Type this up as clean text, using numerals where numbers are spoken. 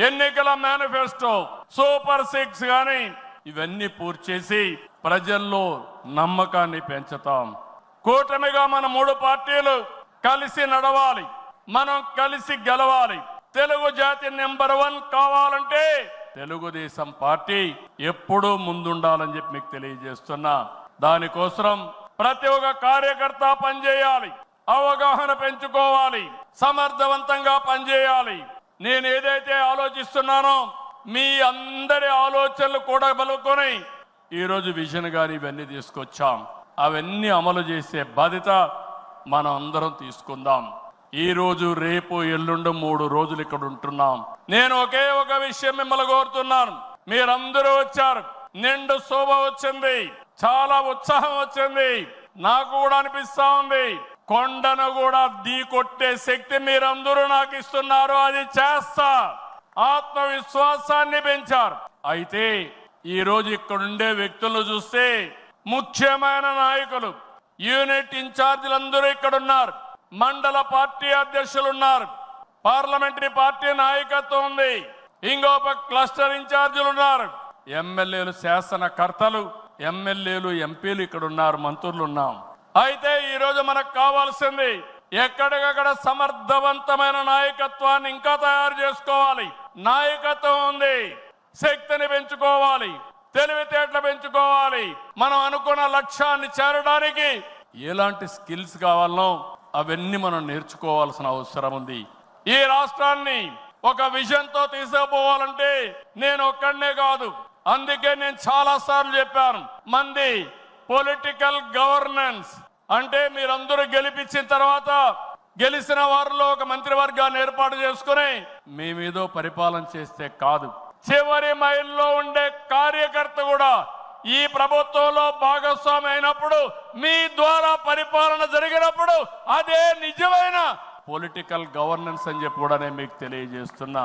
ఎన్నికల manifesto, super 6 గాని ఇవన్నీ పూర్తి చేసి ప్రజల్లో నమ్మకాన్ని పెంచుతాం. కూటమిగా మన 3 పార్టీలు కలిసి నడవాలి, మనం కలిసి గెలవాలి. తెలుగు జాతి నెంబర్ 1 కావాలంటే తెలుగుదేశం పార్టీ ఎప్పుడూ ముందుండాలని చెప్పి మీకు తెలియజేస్తున్నా. దానికోసం ప్రతి ఒక్క కార్యకర్త పనిచేయాలి, అవగాహన పెంచుకోవాలి, సమర్థవంతంగా పనిచేయాలి. నేను ఏదైతే ఆలోచిస్తున్నానో మీ అందరి ఆలోచనలు కూడా బలుకొని ఈరోజు విజన్ గాని ఇవన్నీ తీసుకొచ్చాం. అవన్నీ అమలు చేసే బాధ్యత మనం అందరం తీసుకుందాం. ఈ రోజు, రేపు, ఎల్లుండి 3 రోజులు ఇక్కడ ఉంటున్నాం. నేను ఒకే ఒక విషయం మిమ్మల్ని కోరుతున్నాను. మీరందరూ వచ్చారు, నిండు శోభ వచ్చింది, చాలా ఉత్సాహం వచ్చింది. నాకు కూడా అనిపిస్తా ఉంది, కొండను కూడా ఢీకొట్టే శక్తి మీరందరూ నాకు ఇస్తున్నారు. అది చేస్తా. ఆత్మవిశ్వాసాన్ని పెంచారు. అయితే ఈ రోజు ఇక్కడ ఉండే వ్యక్తులను చూస్తే ముఖ్యమైన నాయకులు, యూనిట్ ఇన్ఛార్జీలందరూ ఇక్కడ ఉన్నారు, మండల పార్టీ అధ్యక్షులు ఉన్నారు, పార్లమెంటరీ పార్టీ నాయకత్వం ఉంది, ఇంకొక క్లస్టర్ ఇన్ఛార్జీలు ఉన్నారు, ఎమ్మెల్యేలు, శాసనకర్తలు, ఎమ్మెల్యేలు, ఎంపీలు ఇక్కడ ఉన్నారు, మంత్రులు ఉన్నాం. అయితే ఈ రోజు మనకు కావాల్సింది ఎక్కడికక్కడ సమర్థవంతమైన నాయకత్వాన్ని ఇంకా తయారు చేసుకోవాలి. నాయకత్వం ఉంది, శక్తిని పెంచుకోవాలి, తెలివితేటలు పెంచుకోవాలి. మనం అనుకున్న లక్ష్యాన్ని చేరడానికి ఎలాంటి స్కిల్స్ కావాలనో అవన్నీ మనం నేర్చుకోవాల్సిన అవసరం ఉంది. ఈ రాష్ట్రాన్ని ఒక విజన్ తో తీసుకుపోవాలంటే నేను ఒక్కడనే కాదు. అందుకే నేను చాలా సార్లు చెప్పాను, మంది పొలిటికల్ గవర్నెన్స్ అంటే మీరందరూ గెలిపించిన తర్వాత గెలిచిన వారిలో ఒక మంత్రివర్గాన్ని ఏర్పాటు చేసుకుని మేమేదో పరిపాలన చేస్తే కాదు, చివరి మైల్లో ఉండే కార్యకర్త కూడా ఈ ప్రభుత్వంలో భాగస్వామి అయినప్పుడు, మీ ద్వారా పరిపాలన జరిగినప్పుడు అదే నిజమైన పొలిటికల్ గవర్నెన్స్ అని చెప్పి కూడా నేను మీకు తెలియజేస్తున్నా.